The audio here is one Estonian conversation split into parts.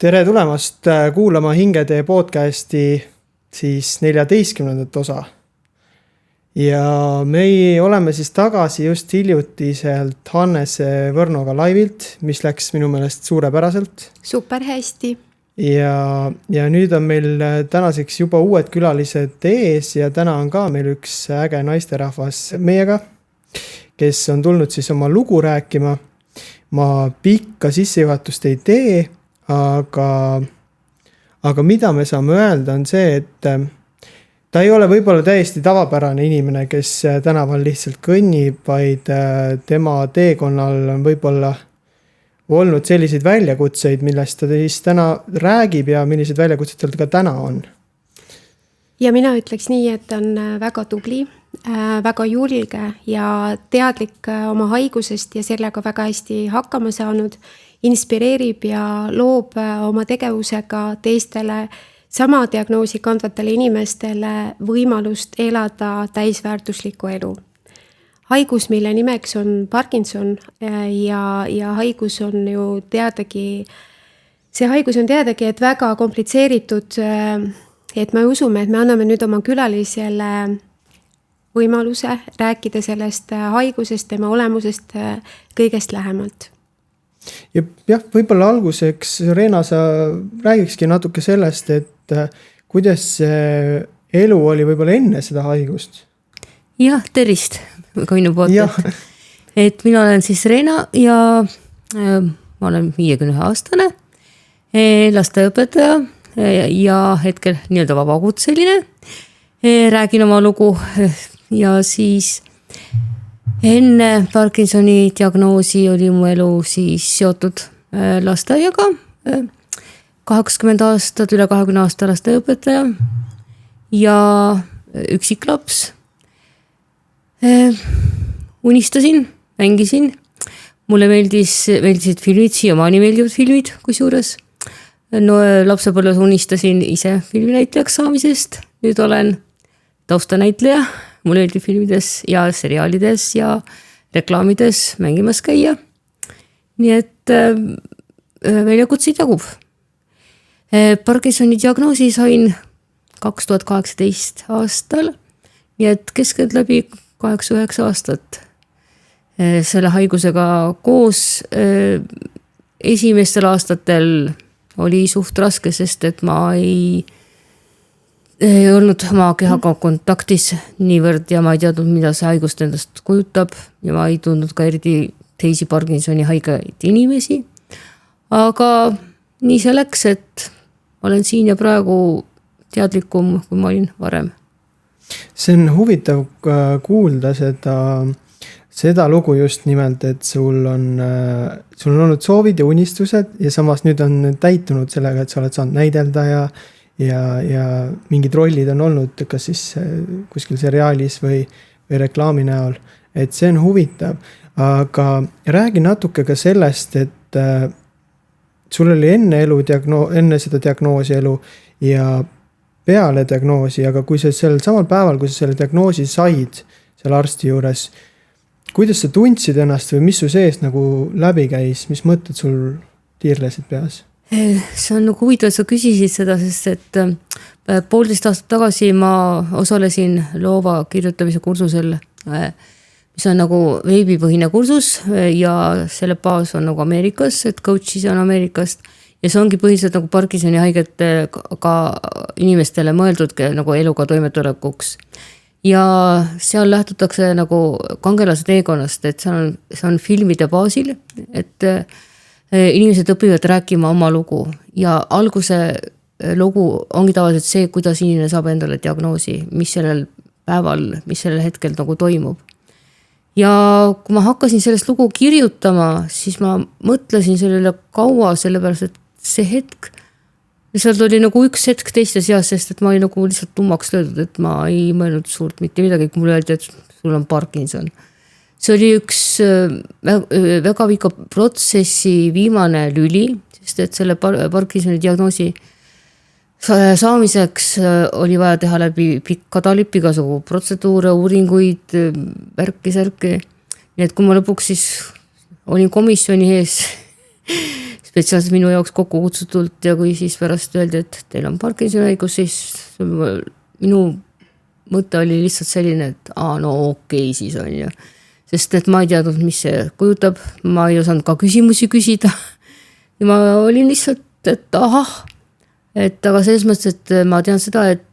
Tere tulemast kuulama Hingetee podcasti siis 14. osa. Ja me oleme siis tagasi just hiljutiselt Hannese Võrnoga laivilt, mis läks minu meelest suurepäraselt. Super hästi. Ja nüüd on meil tänaseks juba uued külalised ees ja täna on ka meil üks äge naisterahvas meiega, kes on tulnud siis oma lugu rääkima. Ma pikka sissejuhatust ei tee, aga mida me saame öelda on see, et ta ei ole võib-olla täiesti tavapärane inimene, kes tänaval lihtsalt kõnnib, vaid tema teekonnal on võib-olla olnud selliseid väljakutseid, millest ta siis täna räägib ja millised väljakutsed tal ka täna on. Ja mina ütleks nii, et on väga tubli, väga julge ja teadlik oma haigusest ja sellega väga hästi hakkama saanud, inspireerib ja loob oma tegevusega teistele sama diagnoosi kandvatele inimestele võimalust elada täisväärtuslikku elu. Haigus, mille nimeks on Parkinson ja haigus on ju teadagi, et väga komplitseeritud, et me usume, et me anname nüüd oma külalisele võimaluse rääkida sellest haigusest, tema olemusest kõigest lähemalt. Ja jah, võib-olla alguseks, Reena, sa räägikski natuke sellest, et kuidas elu oli võib-olla enne seda haigust? Jah, tervist ka minu poolt. Et mina olen siis Reena ja ma olen 50-aastane lasteõpetaja ja hetkel nii-öelda vabakutseline. Räägin oma lugu ja siis enne Parkinsoni diagnoosi oli mu elu siis seotud lasteaiaga. 20 aastat, üle 20 aasta lasteõpetaja ja üksiklaps. Unistasin, mängisin. Mulle meeldisid filmid, siiamaani meeldivad filmid kusjuures. No, lapsepõlves unistasin ise filminäitlejaks saamisest. Nüüd olen taustanäitleja. Mulle meeldib filmides ja seriaalides ja reklaamides mängimas käia. Nii et väljakutseid jagub. Parkinsoni diagnoosi sain 2018 aastal. Nii et keskelt läbi 8-9 aastat selle haigusega koos. Esimestel aastatel oli suht raske, sest et ma ei olnud oma kehaga kontaktis niivõrd ja ma ei teadnud, mida see haigust endast kujutab ja ma ei tundnud ka eriti teisi Parkinsoni haigeid inimesi. Aga nii see läks, et olen siin ja praegu teadlikum, kui ma olin varem. See on huvitav kuulda seda lugu just nimelt, et sul on olnud soovid ja unistused ja samas nüüd on täitunud sellega, et sa oled saanud näidelda ja mingid rollid on olnud kas siis kuskil seriaalis või reklaami näol. Et see on huvitav, aga räägi natuke ka sellest, et sul oli enne seda diagnoosi elu ja peale diagnoosi, aga kui sa sel samal päeval, kui sa selle diagnoosi said seal arsti juures, kuidas sa tundsid ennast või mis su sees nagu läbi käis, mis mõtted sul tiirlesid peas? See on nagu huvitav, et sa küsisid seda, sest et 1,5 aastat tagasi ma osalesin loova kirjutamise kursusel, mis on nagu veebipõhine kursus ja selle baas on nagu Ameerikas, et coach'is on Ameerikast. Ja see ongi põhiliselt nagu Parkinsoni haigete ka inimestele mõeldudki nagu eluga toimetulekuks. Ja seal lähtutakse nagu kangelase teekonnast, et see on filmide baasil, et inimesed õpivad rääkima oma lugu. Ja alguse lugu ongi tavaliselt see, kuidas inimene saab endale diagnoosi, mis sellel päeval, mis sellel hetkel nagu toimub. Ja kui ma hakkasin sellest lugu kirjutama, siis ma mõtlesin sellele kaua, sellepärast, et see hetk, lihtsalt oli nagu üks hetk teiste seas, sest et ma olin nagu lihtsalt tummaks löödud, et ma ei mõelnud suurt mitte midagi, kui mulle öeldi, et sul on Parkinson. See oli üks väga pika protsessi viimane lüli, sest et selle Parkinsoni diagnoosi saamiseks oli vaja teha läbi pikka talip igasugu protseduure, uuringuid, värki-särki. Nii et kui ma lõpuks siis olin komisjoni ees spetsiaalselt minu jaoks kokku kutsutult ja kui siis pärast öeldi, et teil on Parkinsoni haigus, siis minu mõte oli lihtsalt selline, et no okei, siis on ju. Sest et ma ei teadnud, mis see kujutab, ma ei osanud ka küsimusi küsida. Ja ma olin lihtsalt, et et aga selles mõttes, et ma tean seda, et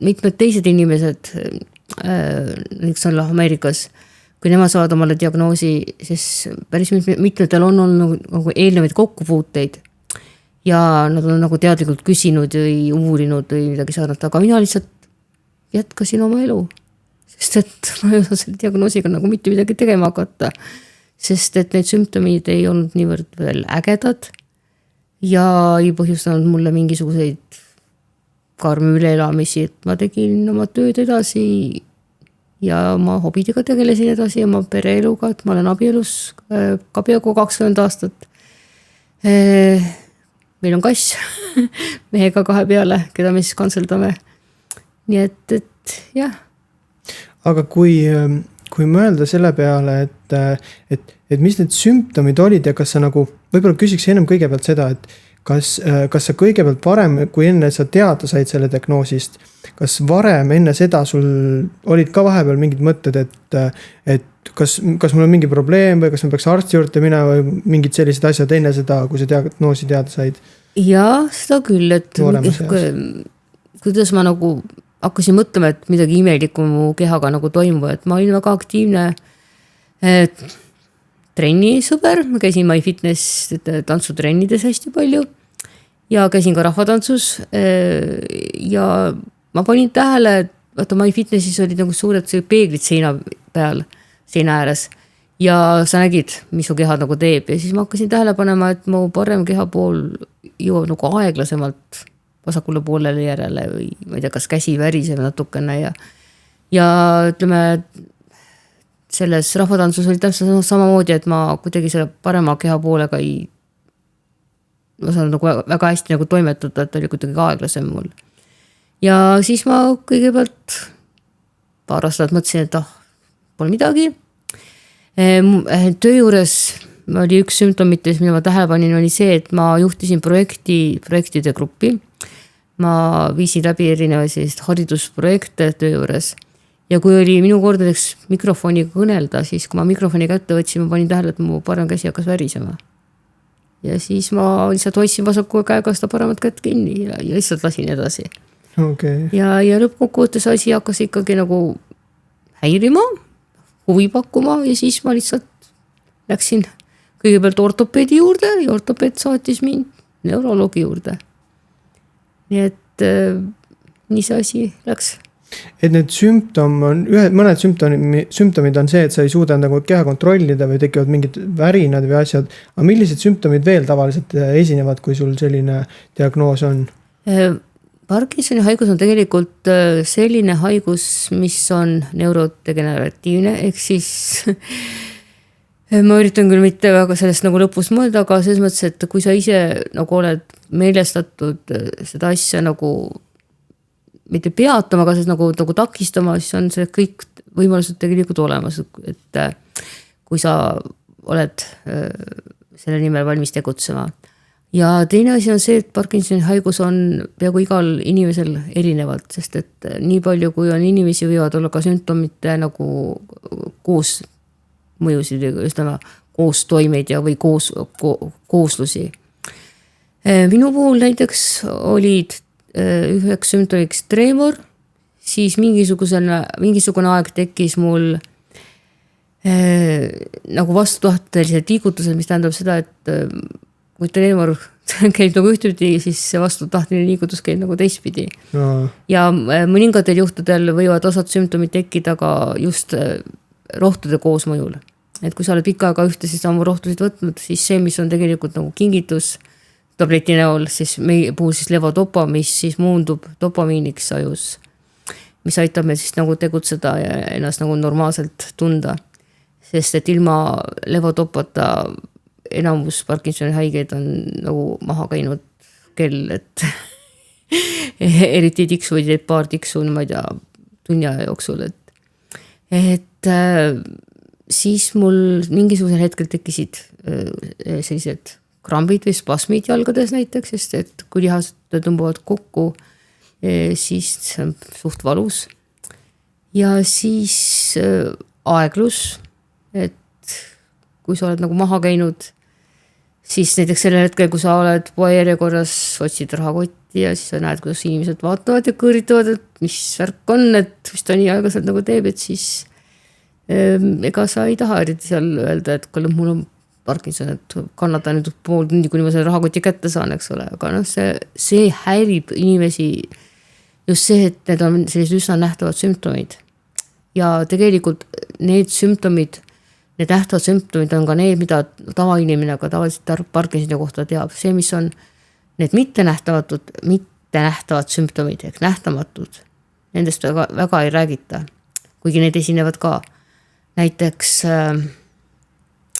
mitmed teised inimesed, näiteks on Ameerikas, kui nemad saavad omale diagnoosi, siis päris mitmetel on olnud nagu eelnevaid kokkupuuteid ja nad on nagu teadlikult küsinud või uurinud või midagi saanud, aga mina lihtsalt jätkasin oma elu, sest et ma ei osa selle diagnoosiga nagu mitte midagi tegema hakata, sest et need sümptomid ei olnud niivõrd veel ägedad ja ei põhjustanud mulle mingisuguseid karmi üleelamisi, et ma tegin oma tööd edasi ja ma hobidega tegelesin edasi ja oma pereeluga, et ma olen abielus ka peaaegu 20 aastat. Meil on kass mehega 2 peale, keda me siis kantseldame. Nii et jah. Aga kui mõelda selle peale, et mis need sümptomid olid ja kas sa nagu, võib-olla küsiks ennem kõigepealt seda, et kas sa kõigepealt varem, kui enne sa teada said selle diagnoosist, kas varem enne seda sul olid ka vahepeal mingid mõtted, et kas mul on mingi probleem või kas ma peaks arsti juurde minema või mingid sellised asjad enne seda, kui sa diagnoosi teada said? Jaa, seda küll, et kuidas ma nagu hakkasin mõtlema, et midagi imelikku mu kehaga nagu toimub, et ma olin väga aktiivne trennisõber, ma käisin MyFitness tantsutrennides hästi palju ja käisin ka rahvatantsus ja ma panin tähele, et vaata MyFitnessis olid nagu suured peeglid seina peal, seina ääres ja sa nägid, mis su keha nagu teeb ja siis ma hakkasin tähele panema, et mu parem kehapool jõuab nagu aeglasemalt vasakule poolele järele või ma ei tea, kas käsi väriseb natukene ja ütleme, selles rahvatantsus oli täpselt samamoodi, et ma kuidagi selle parema keha poolega ei osanud nagu väga hästi nagu toimetada, et oli kuidagi aeglasem mul. Ja siis ma kõigepealt paar aastat mõtlesin, et pole midagi. Töö juures oli üks sümptomites, mida ma tähele panin, oli see, et ma juhtisin projektide gruppi. Ma viisin läbi erinevaid haridusprojekte töö juures. Ja kui oli minu kord näiteks mikrofoniga kõnelda, siis kui ma mikrofoni kätte võtsin, ma panin tähele, et mu parem käsi hakkas värisema. Ja siis ma lihtsalt hoidsin vasaku käega seda paremat kätt kinni ja lihtsalt lasin edasi. Okay. Ja lõppkokkuvõttes asi hakkas ikkagi nagu häirima, huvi pakkuma ja siis ma lihtsalt läksin kõigepealt ortopeedi juurde ja ortopeed saatis mind neuroloogi juurde. Nii et nii see asi läks. Et need mõned sümptomid on see, et sa ei suuda nagu keha kontrollida või tekivad mingid värinad või asjad. Aga millised sümptomid veel tavaliselt esinevad, kui sul selline diagnoos on? Parkinsoni haigus on tegelikult selline haigus, mis on neurodegeneratiivne, ehk siis ma üritan küll mitte väga sellest nagu lõpus mõelda, aga selles mõttes, et kui sa ise nagu oled meelestatud seda asja nagu mitte peatama, aga nagu takistama, siis on see kõik võimalused tegelikult olemas, et kui sa oled selle nimel valmis tegutsema. Ja teine asi on see, et Parkinsoni haigus on peaaegu igal inimesel erinevalt, sest et nii palju, kui on inimesi, võivad olla ka sümptomite nagu koos mõjusid, ütleme, koos toimeid ja või kooslusi. Minu puhul näiteks olid üheks sümptomiks treemor, siis mingisugune aeg tekkis mul nagu vastutahtelised liigutused, mis tähendab seda, et kui treemor käib nagu ühtpidi, siis see vastutahteline liigutus käib nagu teistpidi. No. Ja mõningatel juhtudel võivad osad sümptomid tekkida ka just rohtude koosmõjul. Et kui sa oled pikka aega ühte, siis samu rohtusid võtnud, siis see, mis on tegelikult nagu kingitus tableti näol, siis meie puhul siis levodopa, mis siis muundub dopamiiniks ajus, mis aitab meil siis nagu tegutseda ja ennast nagu normaalselt tunda. Sest et ilma levodopata enamus Parkinsoni haigeid on nagu maha käinud kell, et eriti tiksu või paar tiksu, ma ei tea, tunni aja jooksul. Et siis mul mingisugusel hetkel tekkisid sellised krambid või spasmid jalgades näiteks, sest et kui lihased tõmbuvad kokku, siis see on suht valus. Ja siis aeglus, et kui sa oled nagu maha käinud, siis näiteks sellel hetkel, kui sa oled poejärjekorras, otsid rahakotti ja siis sa näed, kuidas inimesed vaatavad ja kõõritavad, et mis värk on, et mis ta nii aeglaselt nagu teeb, et siis ega sa ei taha eriti seal öelda, et kuule, mul on Parkinson, et kannata nüüd pool tundi, kuni ma selle rahakoti kätte saan, eks ole, aga noh, see häirib inimesi just see, et need on sellised üsna nähtavad sümptomid. Ja tegelikult need sümptomid, need nähtavad sümptomid on ka need, mida tavainimene ka tavaliselt Parkinsoni kohta teab. See, mis on need mittenähtavad sümptomid, ehk nähtamatud, nendest väga ei räägita, kuigi need esinevad ka. Näiteks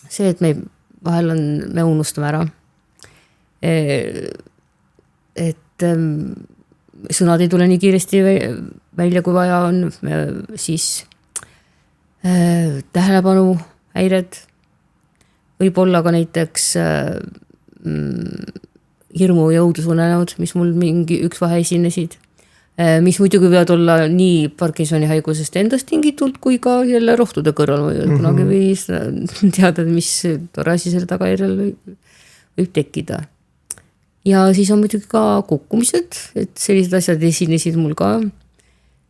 see, et me unustame ära, et sõnad ei tule nii kiiresti välja, kui vaja on, siis tähelepanu häired, võib olla ka näiteks hirmu jõudusunenud, mis mul mingi üks vahe esinesid, mis muidugi võivad olla nii Parkinsoni haigusest endast tingitult, kui ka jälle rohtude kõrval kunagi või teada, mis tore asi selle tagajärjel võib tekkida. Ja siis on muidugi ka kukkumised, et sellised asjad esinesid mul ka,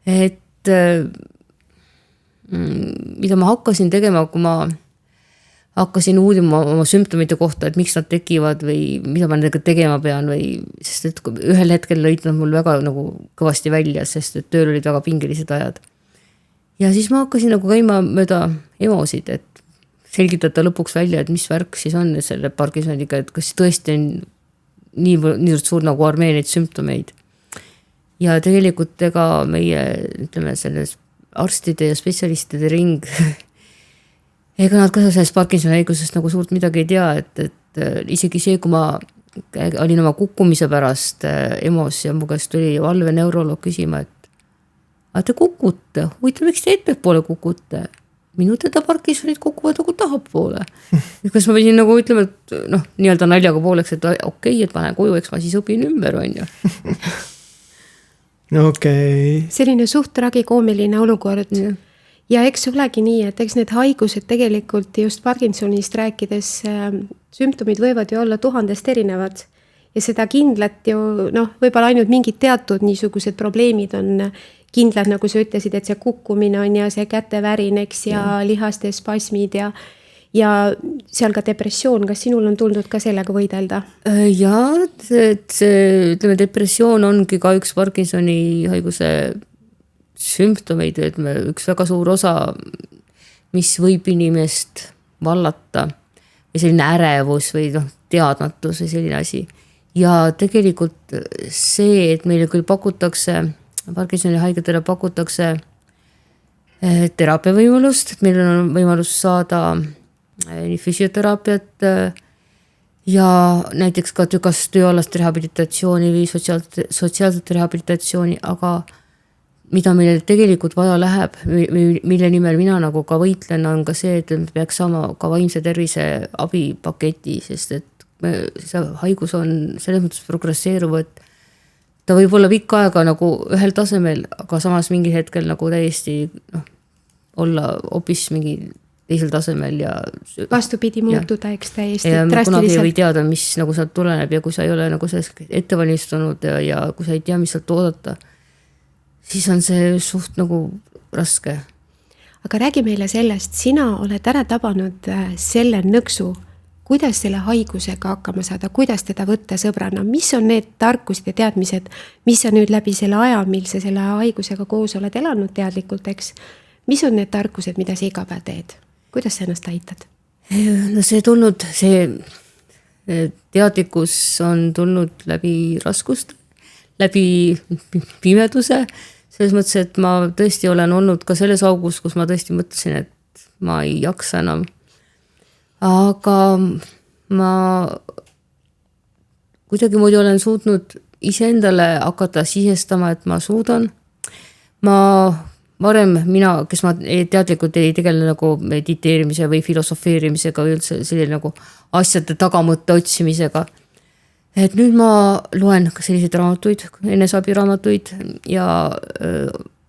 et mida ma hakkasin tegema, kui ma hakkasin uudima oma sümptomite kohta, et miks nad tekivad või mida ma nendega tegema pean või, sest et ühel hetkel lõid nad mul väga nagu kõvasti välja, sest et tööl olid väga pingelised ajad. Ja siis ma hakkasin nagu käima mööda emosid, et selgitada lõpuks välja, et mis värk siis on selle Parkinsoniga, et kas tõesti on nii suur nagu armee neid sümptomeid. Ja tegelikult ega meie, ütleme, selles arstide ja spetsialistide ring ega nad ka sellest Parkinsoni haigusest nagu suurt midagi ei tea, et isegi see, kui ma olin oma kukkumise pärast EMO-s ja mu käest tuli valveneuroloog küsima, et aga te kukute, huvitav, miks te ettepoole kukute? Minu teda Parkinsonid kukuvad nagu tahapoole. Kas ma pidin nagu ütlema, et noh, nii-öelda naljaga pooleks, et okei, et ma lähen koju, eks ma siis õpin ümber, on ju. Okei. Selline suht tragikoomiline olukord. Ja eks olegi nii, et eks need haigused tegelikult just Parkinsonist rääkides sümptomid võivad ju olla 1000 erinevad. Ja seda kindlat ju, võib-olla ainult mingid teatud niisugused probleemid on kindlad, nagu sa ütlesid, et see kukkumine on ja see kätevärin, eks, ja lihaste spasmid ja seal ka depressioon. Kas sinul on tulnud ka sellega võidelda? Ja, ütleme, depressioon ongi ka üks Parkinsoni haiguse sümptomeid, et üks väga suur osa, mis võib inimest vallata või selline ärevus või teadmatus või selline asi. Ja tegelikult see, et meile küll pakutakse, Parkinsoni haigetele pakutakse teraapia võimalust, et meil on võimalus saada nii füsioteraapiat ja näiteks ka kas tööalast rehabilitatsiooni või sotsiaalset rehabilitatsiooni, aga mida meile tegelikult vaja läheb, mille nimel mina nagu ka võitlen, on ka see, et me peaks saama ka vaimse tervise abipaketi, sest et see haigus on selles mõttes progresseeruv, et ta võib olla pikka aega nagu ühel tasemel, aga samas mingi hetkel nagu täiesti olla hoopis mingi teisel tasemel ja vastupidi muutuda, eks täiesti drastiliselt. Kunagi ei või teada, mis nagu sealt tuleneb ja kui sa ei ole nagu sellest ettevalmistunud ja kui sa ei tea, mis sealt oodata, siis on see suht nagu raske. Aga räägi meile sellest, sina oled ära tabanud selle nõksu, kuidas selle haigusega hakkama saada, kuidas teda võtta sõbrana, mis on need tarkused ja teadmised, mis sa nüüd läbi selle aja, mil sa selle haigusega koos oled elanud teadlikult, eks, mis on need tarkused, mida sa iga päev teed? Kuidas sa ennast aitad? No see teadlikkus on tulnud läbi raskust, läbi pimeduse, selles mõttes, et ma tõesti olen olnud ka selles augus, kus ma tõesti mõtlesin, et ma ei jaksa enam. Aga ma kuidagi moodi olen suutnud iseendale hakata sisestama, et ma suudan. Ma varem mina, kes ma teadlikult ei tegele nagu mediteerimise või filosofeerimisega või üldse selline nagu asjade tagamõtte otsimisega. Et nüüd ma loen ka selliseid raamatuid, eneseabiraamatuid ja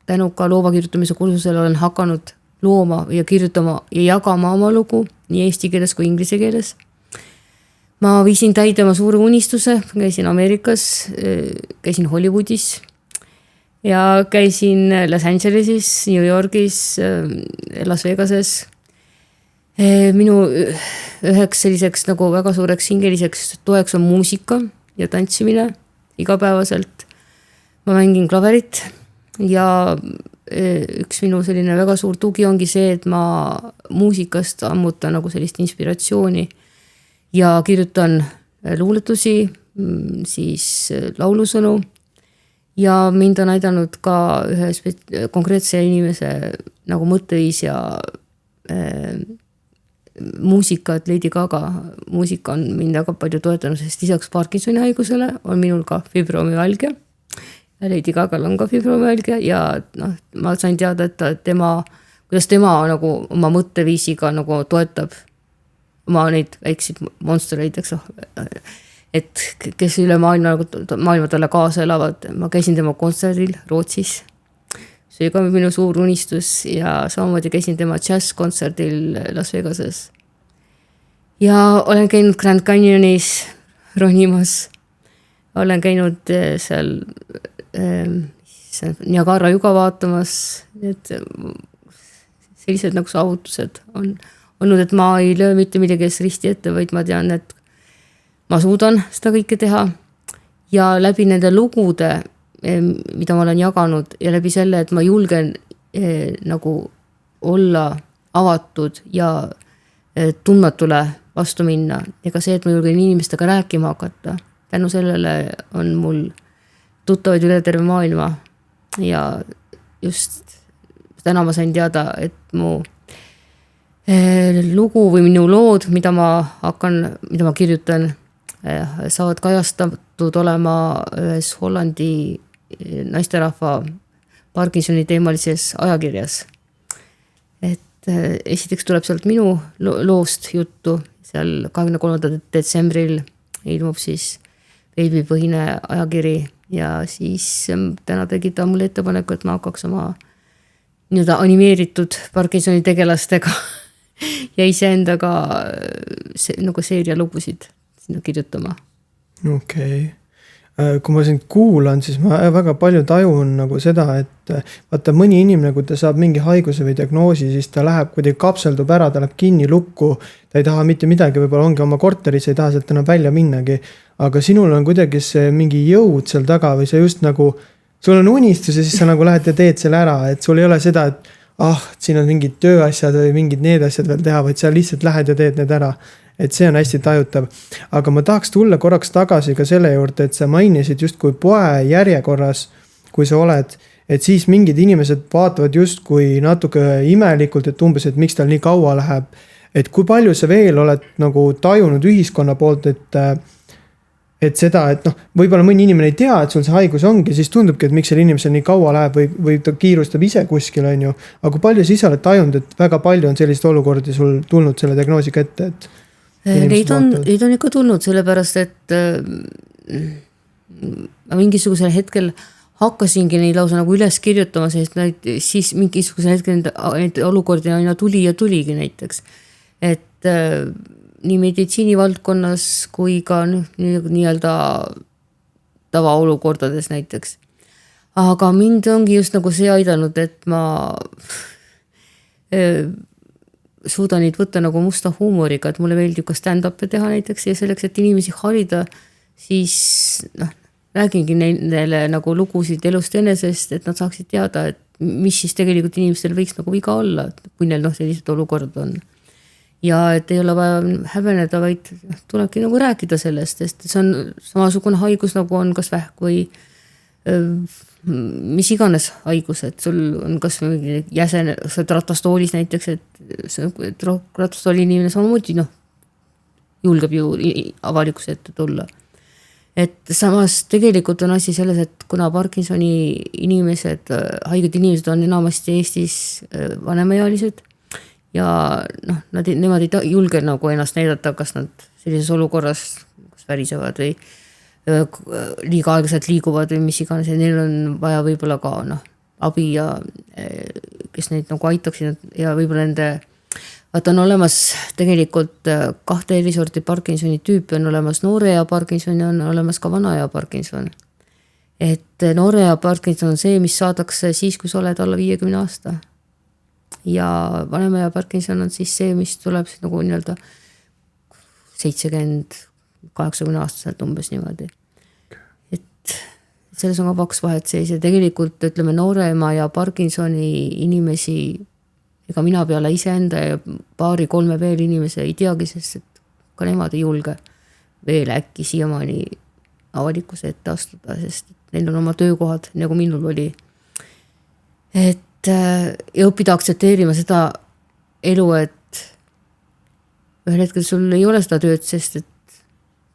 tänu ka loovakirjutamise kursusele olen hakanud looma ja kirjutama ja jagama oma lugu nii eesti keeles kui inglise keeles. Ma viisin täide oma suure unistuse, käisin Ameerikas, käisin Hollywoodis ja käisin Los Angelesis, New Yorgis, Las Vegases. Minu üheks selliseks nagu väga suureks hingeliseks toeks on muusika ja tantsimine igapäevaselt. Ma mängin klaverit ja üks minu selline väga suur tugi ongi see, et ma muusikast ammutan nagu sellist inspiratsiooni ja kirjutan luuletusi, siis laulusõnu ja mind on aidanud ka ühe konkreetse inimese nagu mõtteviis ja muusika, et Lady Gaga muusika on mind väga palju toetanud, sest lisaks Parkinsoni haigusele on minul ka fibromüalgia. Lady Gagal on ka fibromüalgia ja ma sain teada, et kuidas tema nagu oma mõtteviisiga nagu toetab oma neid väikseid monstereid, eks et kes üle maailma talle kaasa elavad. Ma käisin tema kontserdil Rootsis. See ka minu suur unistus ja samamoodi käisin tema džässkontserdil Las Vegases. Ja olen käinud Grand Canyonis ronimas. Olen käinud seal Niagara juga vaatamas. Et sellised nagu saavutused on olnud, et ma ei löö mitte midagi risti ette, vaid ma tean, et ma suudan seda kõike teha. Ja läbi nende lugude, mida ma olen jaganud ja läbi selle, et ma julgen nagu olla avatud ja tundmatule vastu minna. Ja ka see, et ma julgen inimestega rääkima hakata. Tänu sellele on mul tuttavaid üle terve maailma. Ja just täna ma sain teada, et mu lugu või minu lood, mida ma kirjutan, saavad kajastatud olema ühes Hollandi naisterahva Parkinsoni teemalises ajakirjas. Et esiteks tuleb sealt minu loost juttu, seal 23. detsembril ilmub siis veebipõhine ajakiri ja siis täna tegi ta mulle ettepaneku, et ma hakkaks oma nii-öelda animeeritud Parkinsoni tegelastega ja iseendaga nagu seeria lugusid sinna kirjutama. Okei. Kui ma sind kuulan, siis ma väga palju tajun nagu seda, et vaata mõni inimene, kui ta saab mingi haiguse või diagnoosi, siis ta läheb kuidagi kapseldub ära, ta läheb kinni lukku, ta ei taha mitte midagi, võib-olla ongi oma korteris, ei taha sealt enam välja minnagi, aga sinul on kuidagi see mingi jõud seal taga või see just nagu, sul on unistus ja siis sa nagu lähed ja teed selle ära, et sul ei ole seda, et siin on mingid tööasjad või mingid need asjad veel teha, vaid sa lihtsalt lähed ja teed need ära. Et see on hästi tajutav. Aga ma tahaks tulla korraks tagasi ka selle juurde, et sa mainisid just kui poe järjekorras, kui sa oled, et siis mingid inimesed vaatavad just kui natuke imelikult, et umbes, et miks tal nii kaua läheb. Et kui palju sa veel oled nagu tajunud ühiskonna poolt, et seda, et võib-olla mõni inimene ei tea, et sul see haigus ongi, siis tundubki, et miks selle inimesel nii kaua läheb või ta kiirustab ise kuskil, on ju. Aga kui palju siis oled tajunud, et väga palju on sellist olukordi sul tulnud selle diagnoosiga ette, et Neid on ikka tulnud, sellepärast, et ma mingisugusel hetkel hakkasingi neid lausa nagu üles kirjutama, sest siis mingisugusel hetkel neid olukordi aina tuli ja tuligi näiteks. Et nii meditsiini valdkonnas kui ka nii-öelda tavaolukordades näiteks. Aga mind ongi just nagu see aidanud, et ma suudan neid võtta nagu musta huumoriga, et mulle meeldib ka stand-up'e teha näiteks ja selleks, et inimesi harida, siis räägingi neile nagu lugusid elust enesest, et nad saaksid teada, et mis siis tegelikult inimestel võiks nagu viga olla, kui neil sellised olukorrad on. Ja et ei ole vaja häbeneda, vaid tulebki nagu rääkida sellest, sest see on samasugune haigus nagu on kas vähk või mis iganes haigus, et sul on kas mingi jäsen, sa oled ratastoolis näiteks, et ratastooli inimene samamoodi julgeb ju avalikkuse ette tulla. et samas tegelikult on asi selles, et kuna Parkinsoni inimesed, haiged inimesed on enamasti Eestis vanemaealised ja noh, nemad ei julge nagu ennast näidata, kas nad sellises olukorras kas värisevad või liiga aeglaselt liiguvad või mis iganes ja neil on vaja võib-olla ka abi ja kes neid nagu aitaksid ja võib-olla nende vaata on olemas tegelikult 2 erisorti Parkinsoni tüüpi, on olemas noore ea Parkinson ja on olemas ka vana ea Parkinson. Et noore ea Parkinson on see, mis saadakse siis, kui sa oled alla 50 aasta. Ja vanema ea Parkinson on siis see, mis tuleb siis nagu nii-öelda 70-80 aastaselt umbes niimoodi. Et selles on ka 2 vahet sees ja tegelikult ütleme noorema ja Parkinsoni inimesi ega mina peale iseenda ja 2-3 veel inimese ei teagi, sest et ka nemad ei julge veel äkki siiamaani avalikkuse ette astuda, sest neil on oma töökohad, nagu minul oli. Et ja õppida aktsepteerima seda elu, et ühel hetkel sul ei ole seda tööd, sest et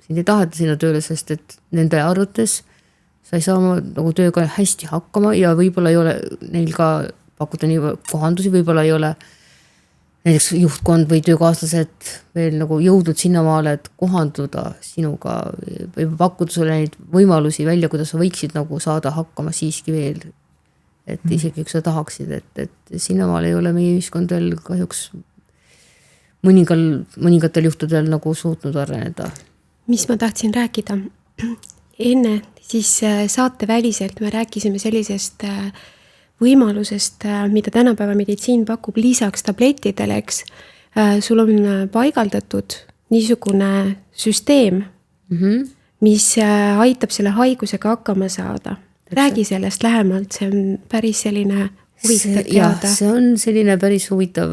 sind ei taheta sinna tööle, sest et nende arvates sa ei saa oma nagu tööga hästi hakkama ja võib-olla ei ole neil ka pakkuda nii kohandusi, võib-olla ei ole näiteks juhtkond või töökaaslased veel nagu jõudnud sinnamaale, et kohanduda sinuga või pakkuda sulle neid võimalusi välja, kuidas sa võiksid nagu saada hakkama siiski veel. Et isegi kui sa tahaksid, et sinnamaal ei ole meie ühiskond veel kahjuks mõningatel juhtudel nagu suutnud areneda. Mis ma tahtsin rääkida? Enne siis saateväliselt me rääkisime sellisest võimalusest, mida tänapäeva meditsiin pakub lisaks tablettidele, eks. Sul on paigaldatud niisugune süsteem, mis aitab selle haigusega hakkama saada. Räägi sellest lähemalt, see on päris selline huvitav teada. See on selline päris huvitav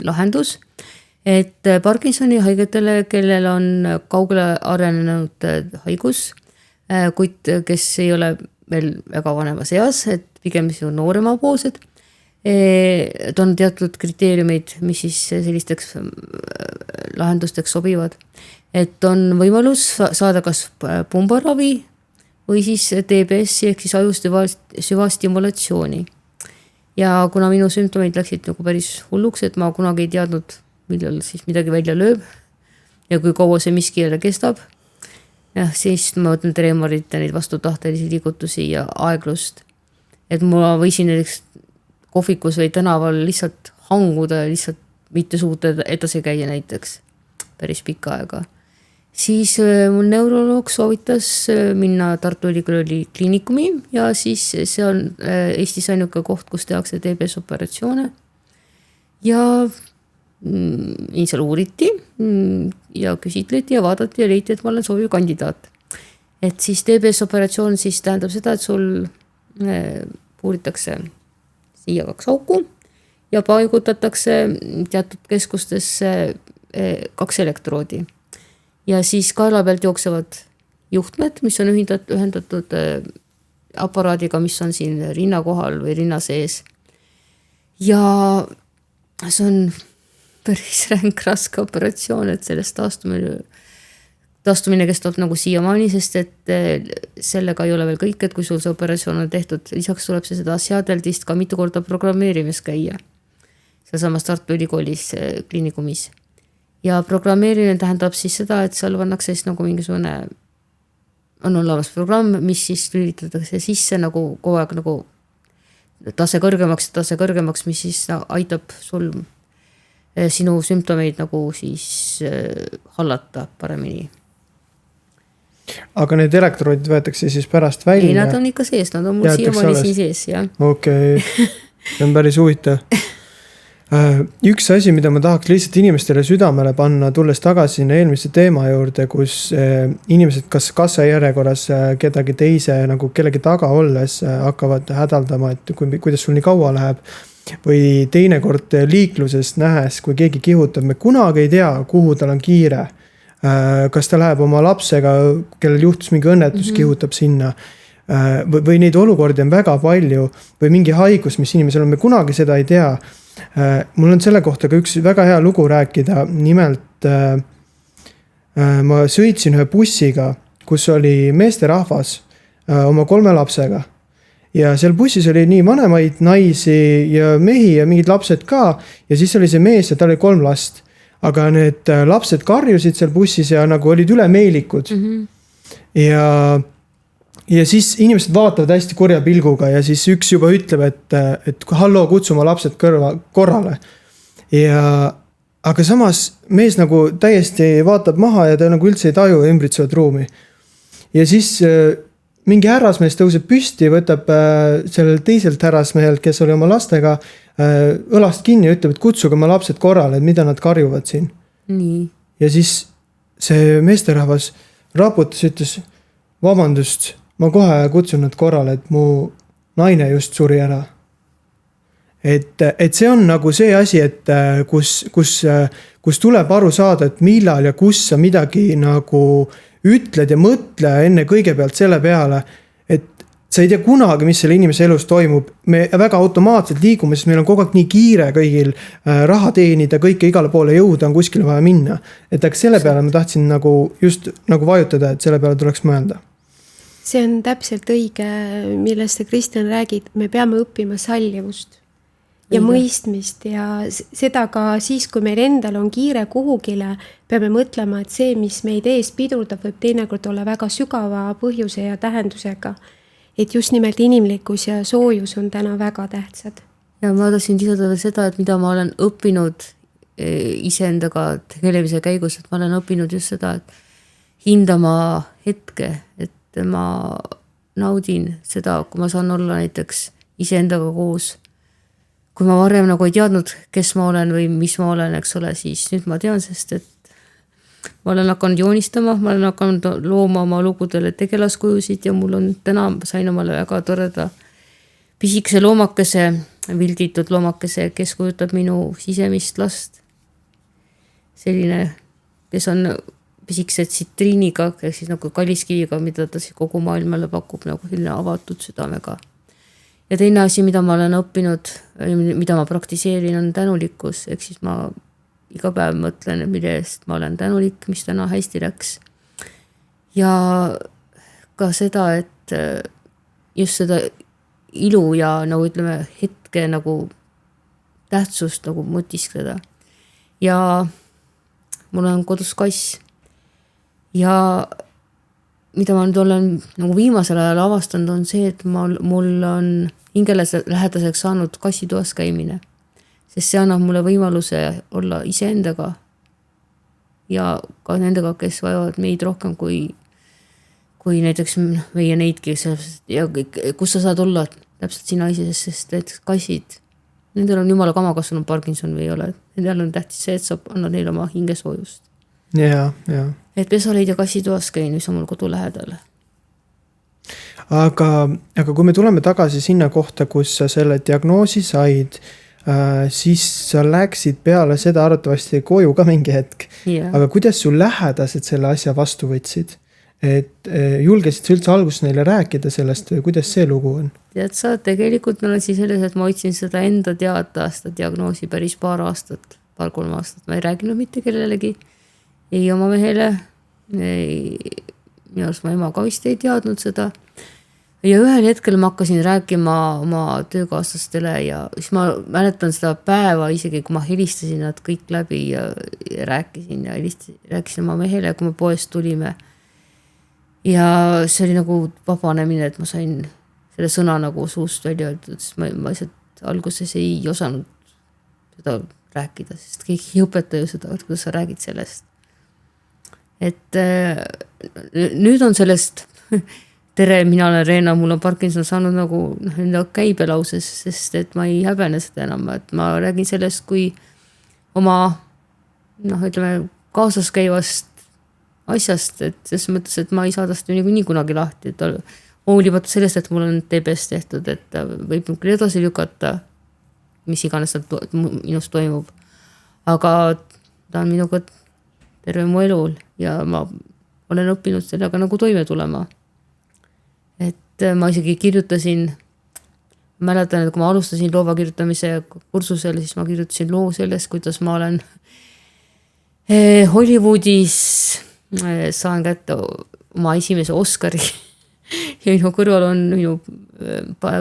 lahendus, et Parkinsoni haigetele, kellel on kaugele arenenud haigus, kuid kes ei ole veel väga vanemas eas, et pigem noorema poolsed, et on teatud kriteeriumid, mis siis sellisteks lahendusteks sobivad. Et on võimalus saada kas pumbaravi või siis TBS-i ehk siis aju süvastimulatsiooni. Ja kuna minu sümptomid läksid nagu päris hulluks, et ma kunagi ei teadnud, millal siis midagi välja lööb ja kui kaua see miski jälle kestab, ja siis ma võtlen treemorit ja neid vastutahtelisi liigutusi ja aeglust. Et ma võisin näiteks kohvikus või tänaval lihtsalt hanguda ja lihtsalt mitte suuta edasi käia näiteks päris pikka aega. Siis mul neuroloog soovitas minna Tartu Ülikooli kliinikumi ja siis see on Eestis ainuke koht, kus tehakse TBS operatsioone. Ja seal uuriti ja küsitleti ja vaadati ja leiti, et ma olen sobiv kandidaat. Et siis TBS operatsioon siis tähendab seda, et sul puuritakse siia 2 auku ja paigutatakse teatud keskustesse 2 elektroodi. Ja siis kaela pealt jooksevad juhtmed, mis on ühendatud aparaadiga, mis on siin rinna kohal või rinna sees. Ja see on päris ränk raske operatsioon, et sellest taastumine kestab nagu siiamaani, sest et sellega ei ole veel kõik, et kui sul see operatsioon on tehtud, lisaks tuleb see seda seadeldist ka mitu korda programmeerimis käia. Sealsamas Tartu Ülikoolis kliinikumis. Ja programmeerimine tähendab siis seda, et seal pannakse siis nagu mingisugune on olemas programm, mis siis lülitatakse sisse nagu kogu aeg nagu tase kõrgemaks, mis siis aitab sul sinu sümptomeid nagu siis hallata paremini. Aga need elektroodid võetakse siis pärast välja? Ei, nad on ikka sees, nad on mul siiamaani siin sees, jah. Okei, see on päris huvitav. Üks asi, mida ma tahaks lihtsalt inimestele südamele panna, tulles tagasi eelmise teema juurde, kus inimesed kas kassajärjekorras kedagi teise, nagu kellegi taga olles hakkavad hädaldama, et kuidas sul nii kaua läheb. Või teinekord liikluses nähes, kui keegi kihutab, me kunagi ei tea, kuhu tal on kiire. Kas ta läheb oma lapsega, kellel juhtus mingi õnnetus, kihutab sinna. Või neid olukordi on väga palju. Või mingi haigus, mis inimesel on, me kunagi seda ei tea. Mul on selle kohta ka üks väga hea lugu rääkida. Nimelt ma sõitsin ühe bussiga, kus oli meesterahvas oma 3 lapsega. Ja seal bussis oli nii vanemaid naisi ja mehi ja mingid lapsed ka. Ja siis oli see mees ja tal oli 3 last. Aga need lapsed karjusid seal bussis ja nagu olid ülemeelikud. Ja siis inimesed vaatavad hästi kurja pilguga ja siis üks juba ütleb, et hallo, kutsu oma lapsed korrale. Aga samas mees nagu täiesti vaatab maha ja ta nagu üldse ei taju ümbritsevat ruumi. Ja siis mingi härrasmees tõuseb püsti, võtab sellel teiselt härrasmehelt, kes oli oma lastega, õlast kinni ja ütleb, et kutsuge oma lapsed korrale, et mida nad karjuvad siin. Nii. Ja siis see meesterahvas raputas, ütles, vabandust, ma kohe kutsun nad korrale, et mu naine just suri ära. Et see on nagu see asi, et kus tuleb aru saada, et millal ja kus sa midagi nagu ütled ja mõtle enne kõigepealt selle peale, et sa ei tea kunagi, mis selle inimese elus toimub. Me väga automaatselt liigume, sest meil on kogu aeg nii kiire kõigil raha teenida, kõike igale poole jõuda, on kuskile vaja minna. Et aga selle peale ma tahtsin nagu just nagu vajutada, et selle peale tuleks mõelda. See on täpselt õige, millest sa, Kristjan, räägid. Me peame õppima sallivust ja mõistmist ja seda ka siis, kui meil endal on kiire kuhugile, peame mõtlema, et see, mis meid ees pidurdab, võib teinekord olla väga sügava põhjuse ja tähendusega. Et just nimelt inimlikkus ja soojus on täna väga tähtsad. Ja ma tahtsin lisada seda, et mida ma olen õppinud iseendaga tegelemise käigus, et ma olen õppinud just seda, et hindama hetke, et ma naudin seda, kui ma saan olla näiteks iseendaga koos. Kui ma varem nagu ei teadnud, kes ma olen või mis ma olen, eks ole, siis nüüd ma tean, sest et ma olen hakanud joonistama, ma olen hakanud looma oma lugudele tegelaskujusid ja mul on täna sain omale väga toreda pisikese loomakese, vilditud loomakese, kes kujutab minu sisemist last. Selline, kes on pisikese tsitriiniga, ehk siis nagu kalliskiviga, mida ta siis kogu maailmale pakub nagu selline avatud südamega. Ja teine asi, mida ma olen õppinud, mida ma praktiseerin, on tänulikkus. Ehk siis ma iga päev mõtlen, mille eest ma olen tänulik, mis täna hästi läks. Ja ka seda, et just seda ilu ja nagu ütleme hetke nagu tähtsust nagu mõtiskleda. Ja mul on kodus kass. Ja mida ma nüüd olen nagu viimasel ajal avastanud on see, et mul on hingele lähedaseks saanud kassitoas käimine. Sest see annab mulle võimaluse olla iseendaga ja ka nendega, kes vajavad meid rohkem kui näiteks meie neidki. Ja kus sa saad olla täpselt sina ise, sest näiteks kassid, nendel on jumala kama, kas sul on Parkinson või ei ole. Nendel on tähtis see, et sa annad neile oma hingesoojust. Ja. Et pesaleid ja kassitoas käin, mis on mul kodu lähedal. Aga kui me tuleme tagasi sinna kohta, kus sa selle diagnoosi said, siis sa läksid peale seda arvatavasti koju ka mingi hetk. Yeah. Aga kuidas sul lähedased selle asja vastu võtsid? Et julgesid sa üldse alguses neile rääkida sellest või kuidas see lugu on? Tead sa, tegelikult ma olen siis selles, et ma hoidsin seda enda teada seda diagnoosi päris paar 3 aastat. Ma ei rääginud mitte kellelegi. Ei oma mehele, minu arust ma ema ka vist ei teadnud seda. Ja ühel hetkel ma hakkasin rääkima oma töökaaslastele ja siis ma mäletan seda päeva isegi, kui ma helistasin nad kõik läbi ja rääkisin oma mehele, kui me poest tulime. Ja see oli nagu vabanemine, et ma sain selle sõna nagu suust välja öeldud, sest ma lihtsalt alguses ei osanud seda rääkida, sest kõik ei õpeta ju seda, kuidas sa räägid sellest. Et nüüd on sellest tere, mina olen Reena, mul on Parkinson saanud nagu käibelauses, sest et ma ei häbene seda enam, et ma räägin sellest kui oma ütleme kaasas käivast asjast, et selles mõttes, et ma ei saa tast nii kunagi lahti, et hoolimata sellest, et mul on TBS tehtud, et võib küll edasi lükata, mis iganes minust toimub, aga ta on minuga terve mu elul ja ma olen õppinud sellega nagu toime tulema. Et ma isegi kirjutasin, mäletan, et kui ma alustasin loova kirjutamise kursusel, siis ma kirjutasin loo sellest, kuidas ma olen Hollywoodis saan kätte oma esimese Oscari ja minu kõrval on minu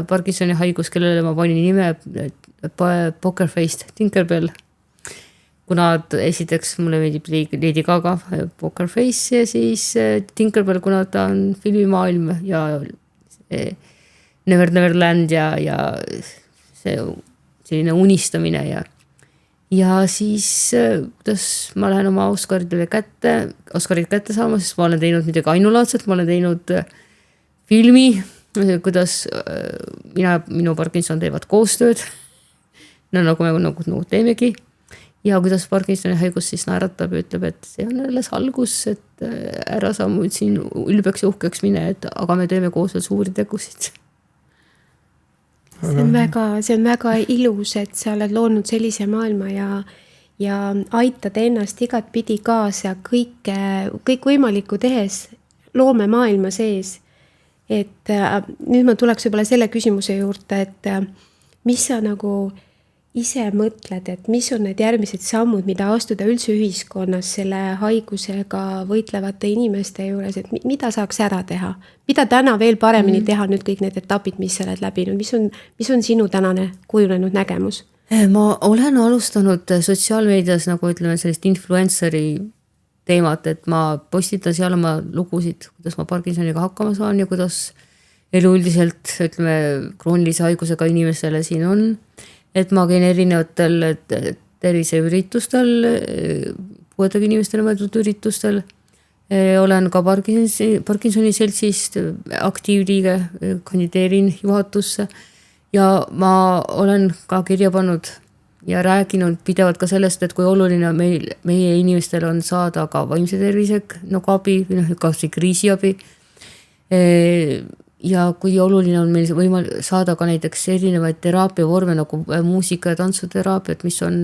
Parkinsoni haigus, kellele ma panin nime Poker Faced Tinkerbell. Kuna esiteks mulle meeldib Lady Gaga Poker Face ja siis Tinkerbell, kuna ta on filmimaailm ja Never Neverland ja see selline unistamine ja siis kuidas ma lähen oma Oscarid kätte saama, sest ma olen teinud midagi ainulaadset, ma olen teinud filmi, kuidas minu Parkinson teevad koostööd, nagu me teemegi ja kuidas Parkinsoni haigus siis naeratab ja ütleb, et see on alles algus, et ära sa muid siin ülbeks ja uhkeks mine, aga me teeme koos veel suuri tegusid. See on väga ilus, et sa oled loonud sellise maailma ja aitad ennast igat pidi kaasa kõik võimalikku tehes loomemaailma sees. Et nüüd ma tuleks võib-olla selle küsimuse juurde, et mis sa nagu ise mõtled, et mis on need järgmised sammud, mida astuda üldse ühiskonnas selle haigusega võitlevate inimeste juures, et mida saaks ära teha? Mida täna veel paremini teha nüüd kõik need etapid, mis sa oled läbinud? Mis on sinu tänane kujunenud nägemus? Ma olen alustanud sotsiaalmeedias nagu ütleme sellist influenceri teemat, et ma postitan seal oma lugusid, kuidas ma Parkinsoniga hakkama saan ja kuidas elu üldiselt ütleme kroonilise haigusega inimesele siin on. Et ma käin erinevatel terviseüritustel, puuetega inimestele mõeldud üritustel. Olen ka Parkinsoni seltsist aktiivliige, kandideerin juhatusse ja ma olen ka kirja pannud ja rääkinud pidevalt ka sellest, et kui oluline meie inimestel on saada ka vaimse tervise abi või ka kriisiabi. Ja kui oluline on meil saada ka näiteks erinevaid teraapiavorme nagu muusika- ja tantsuteraapiat, mis on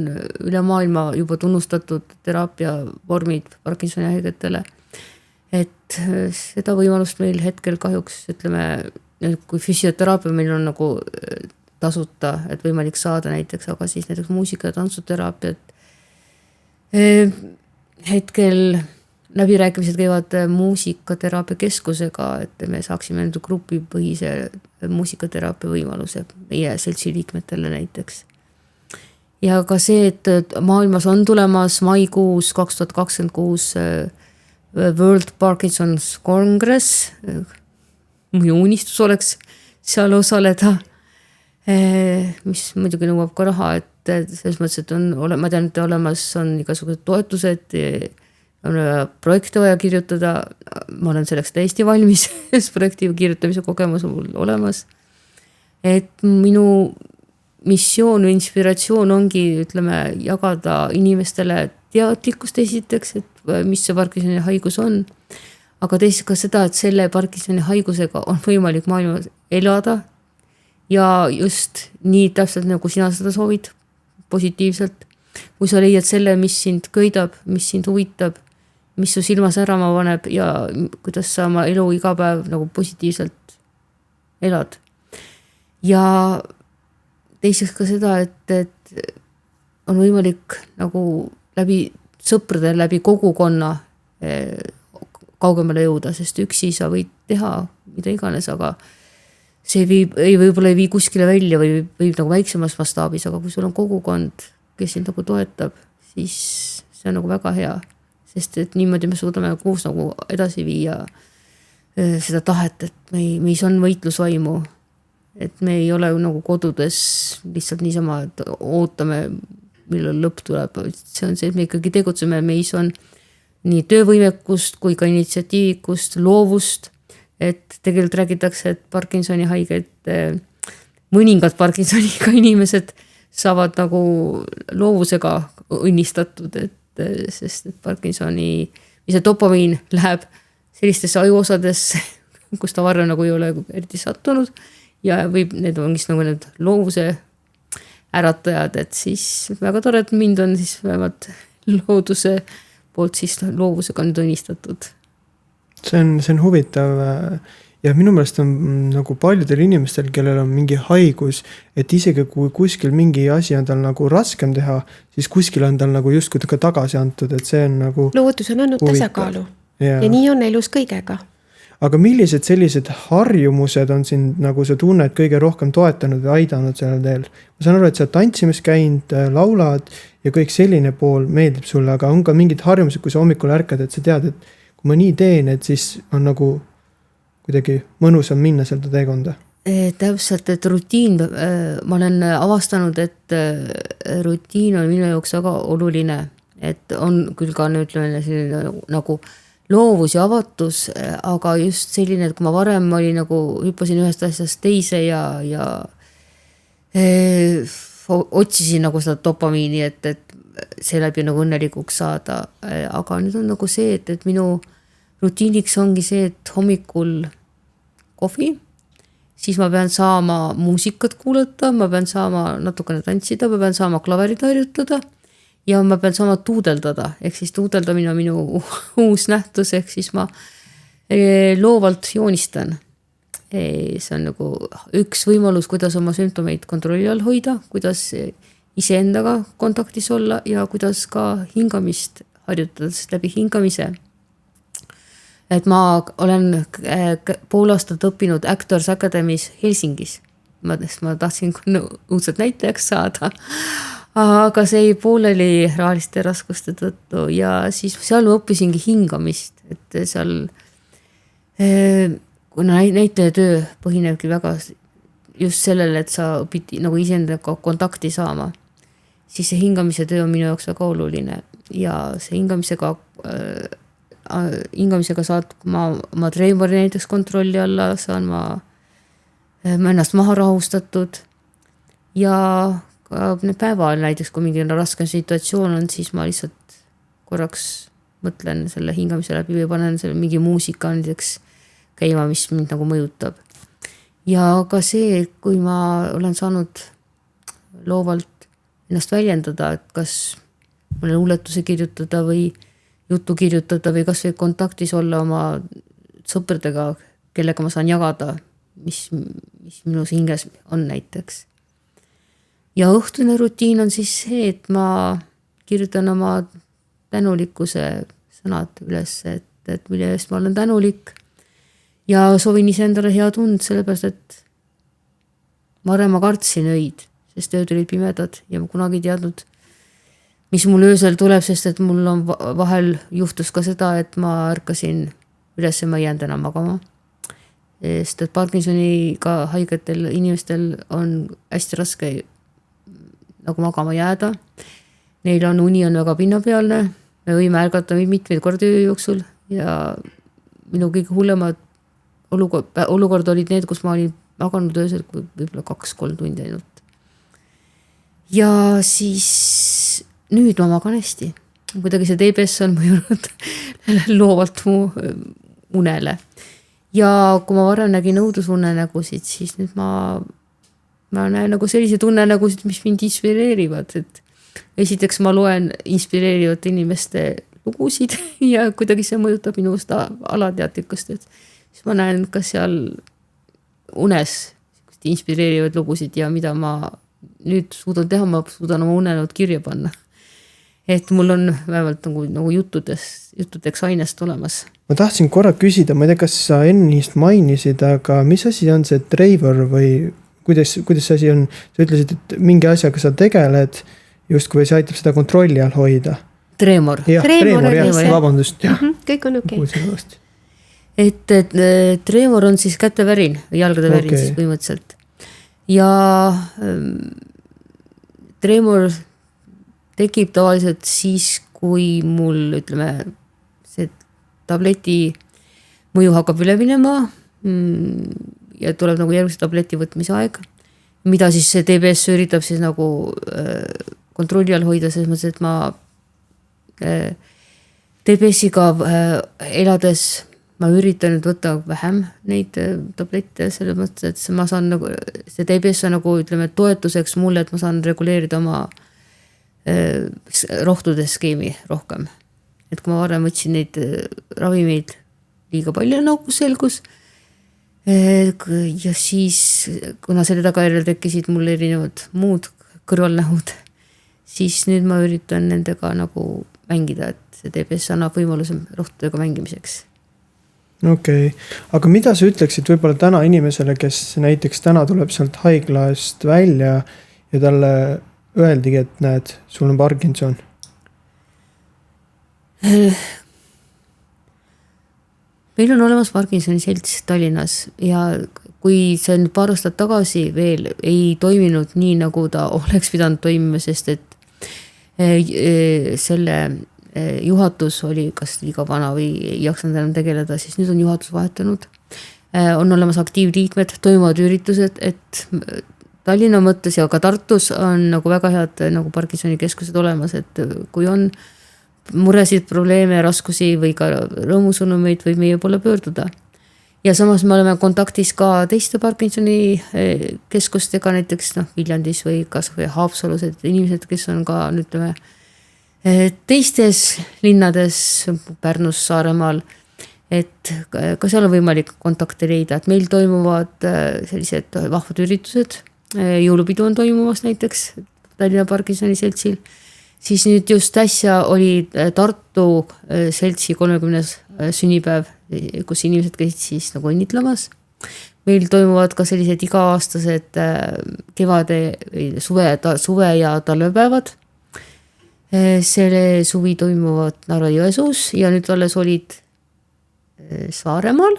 üle maailma juba tunnustatud teraapiavormid Parkinsoni haigetele. Et seda võimalust meil hetkel kahjuks, ütleme, kui füsioteraapia meil on nagu tasuta, et võimalik saada näiteks, aga siis näiteks muusika- ja tantsuteraapiat. Hetkel läbirääkimised käivad muusikateraapia keskusega, et me saaksime grupipõhise muusikateraapia võimaluse meie seltsi liikmetele näiteks. Ja ka see, et maailmas on tulemas maikuus 2026 World Parkinson's Congress, mu unistus oleks seal osaleda, mis muidugi nõuab ka raha, et selles mõttes, et ma tean, et olemas on igasugused toetused, on projekte vaja kirjutada, ma olen selleks täiesti valmis, projekti kirjutamise kogemus on mul olemas. Et minu missioon või inspiratsioon ongi, ütleme, jagada inimestele teadlikkust esiteks, et mis see Parkinsoni haigus on, aga teiseks ka seda, et selle Parkinsoni haigusega on võimalik maailmas elada ja just nii täpselt nagu sina seda soovid, positiivselt. Kui sa leiad selle, mis sind köidab, mis sind huvitab, mis su silma särama paneb ja kuidas sa oma elu iga päev nagu positiivselt elad. Ja teiseks ka seda, et on võimalik nagu läbi sõprade, läbi kogukonna kaugemale jõuda, sest üksi sa võid teha mida iganes, aga see võib-olla ei vii kuskile välja või võib nagu väiksemas mastaabis, aga kui sul on kogukond, kes sind nagu toetab, siis see on nagu väga hea. Sest et niimoodi me suudame koos nagu edasi viia seda tahet, et meis on võitlusvaimu, et me ei ole nagu kodudes lihtsalt niisama, et ootame, millal lõpp tuleb. See on see, et me ikkagi tegutseme, meis on nii töövõimekust kui ka initsiatiivikust, loovust, et tegelikult räägitakse, et Parkinsoni haiged, mõningad Parkinsoniga inimesed saavad nagu loovusega õnnistatud, sest et Parkinsoni, mis dopamiin läheb sellistesse ajuosadesse, kus ta varem nagu ei ole eriti sattunud ja need on nagu need loovuse äratajad, et siis väga tore, et mind on siis vähemalt looduse poolt siis loovusega nüüd õnnistatud. See on huvitav ja minu meelest on nagu paljudel inimestel, kellel on mingi haigus, et isegi kui kuskil mingi asi on tal nagu raskem teha, siis kuskil on tal nagu justkui ka tagasi antud, et see on nagu lootus on andnud tasakaalu. ja ja nii on elus kõigega. aga millised sellised harjumused on sind, nagu sa tunned, kõige rohkem toetanud ja aidanud sellel teel? Ma saan aru, et sa oled tantsimas käinud, laulad ja kõik selline pool meeldib sulle, aga on ka mingid harjumused, kui sa hommikul ärkad, et sa tead, et kui ma nii teen, et siis on nagu kuidagi mõnusam minna seda teekonda? Täpselt, et rutiin, ma olen avastanud, et rutiin on minu jaoks väga oluline, et on küll ka nüüd selline nagu loovus ja avatus, aga just selline, et kui ma varem oli nagu hüppasin ühest asjast teise ja otsisin nagu seda dopamiini, et seeläbi nagu õnnelikuks saada, aga nüüd on nagu see, et minu rutiiniks ongi see, et hommikul kohvi, siis ma pean saama muusikat kuulata, ma pean saama natukene tantsida, ma pean saama klaverit harjutada ja ma pean saama tuudeldada, ehk siis tuudeldamine on minu uus nähtus, ehk siis ma loovalt joonistan. See on nagu üks võimalus, kuidas oma sümptomeid kontrolli all hoida, kuidas iseendaga kontaktis olla ja kuidas ka hingamist harjutada, sest läbi hingamise. Et ma olen pool aastat õppinud Actors Academy's Helsingis. Ma tahtsin uudselt näitajaks saada. Aga see ei pooleli rahaliste raskuste tõttu ja siis seal ma õppisingi hingamist, et seal kuna näitaja töö põhinebki väga just sellele, et sa õpid nagu iseendaga kontakti saama, siis see hingamise töö on minu jaoks väga oluline ja see hingamisega saad ma treemori näiteks kontrolli alla, saan ma ennast maha rahustatud ja päeval näiteks, kui mingi raskem situatsioon on, siis ma lihtsalt korraks mõtlen selle hingamise läbi või panen selle mingi muusika näiteks käima, mis mind nagu mõjutab. Ja ka see, kui ma olen saanud loovalt ennast väljendada, et kas mõne luuletuse kirjutada või juttu kirjutada või kas või kontaktis olla oma sõpradega, kellega ma saan jagada, mis minus hinges on näiteks. Ja õhtune rutiin on siis see, et ma kirjutan oma tänulikkuse sõnad üles, et mille eest ma olen tänulik ja soovin iseendale hea tund, sellepärast, et varem ma kartsin öid, sest ööd olid pimedad ja ma kunagi ei teadnud, mis mul öösel tuleb, sest et mul on vahel juhtus ka seda, et ma ärkasin üles ja ma ei jäänud enam magama. Sest et Parkinsoniga haigetel inimestel on hästi raske nagu magama jääda. Neil on uni on väga pinnapealne, me võime ärgata mitmeid kordi öö jooksul ja minu kõige hullemad olukord olid need, kus ma olin maganud öösel võib-olla 2-3 tundi ainult. Ja siis nüüd ma magan hästi. Kuidagi see TBS on mõjunud loovalt mu unele. Ja kui ma varem nägin õudusunenägusid, siis nüüd ma näen nagu sellised unnenägusid, mis mind inspireerivad. Et esiteks ma loen inspireerivate inimeste lugusid ja kuidagi see mõjutab minu seda alateadlikkust. Et siis ma näen ka seal unes inspireerivad lugusid ja mida ma nüüd suudan teha, ma suudan oma unenäod kirja panna. Et mul on vähemalt nagu juttudeks ainest olemas. Ma tahtsin korra küsida, ma ei tea, kas sa ennist mainisid, aga mis asi on see Trevor või kuidas see asi on? Sa ütlesid, et mingi asjaga sa tegeled justkui see aitab seda kontrolli all hoida. Tremor. Tremor, vabandust. Kõik on okei. Et tremor on siis kätevärin, jalgade värin siis põhimõtteliselt. Ja tremor tekib tavaliselt siis, kui mul, ütleme, see tableti mõju hakkab üle minema ja tuleb nagu järgmise tableti võtmise aeg, mida siis see TBS üritab siis nagu kontrolli all hoida, selles mõttes, et ma TBS-iga elades ma üritan nüüd võtta vähem neid tablette, selles mõttes, et ma saan nagu, see TBS on nagu, ütleme, toetuseks mulle, et ma saan reguleerida oma rohtude skeemi rohkem. Et kui ma varem võtsin neid ravimeid liiga palju nagu selgus ja siis, kuna selle tagajärjel tekkisid mul erinevad muud kõrvalnähud, siis nüüd ma üritan nendega nagu mängida, et see TPS annab võimaluse rohtudega mängimiseks. Okei. Aga mida sa ütleksid võib-olla täna inimesele, kes näiteks täna tuleb sealt haiglast välja ja talle öeldigi, et näed, sul on Parkinson? Meil on olemas Parkinsoni selts Tallinnas ja kui see nüüd paar aastat tagasi veel ei toiminud nii, nagu ta oleks pidanud toimima, sest et selle juhatus oli kas liiga vana või ei jaksanud enam tegeleda, siis nüüd on juhatus vahetunud. On olemas aktiivliikmed, toimuvad üritused, et Tallinna mõttes ja ka Tartus on nagu väga head nagu Parkinsoni keskused olemas, et kui on muresid, probleeme, raskusi või ka rõõmusõnumeid võib meie poole pöörduda. Ja samas me oleme kontaktis ka teiste Parkinsoni keskustega, näiteks Viljandis või kas või Haapsalus, et inimesed, kes on ka ütleme, teistes linnades, Pärnus, Saaremaal, et ka seal on võimalik kontakte leida, et meil toimuvad sellised vahvad üritused, jõulupidu on toimumas näiteks Tallinna Parkinsoni seltsil, siis nüüd just äsja oli Tartu seltsi 30. sünnipäev, kus inimesed käisid siis nagu õnnitlemas. Meil toimuvad ka sellised iga-aastased kevade, suve ja talvepäevad. Selle suvi toimuvad Narva Jõesuus ja nüüd alles olid Saaremaal.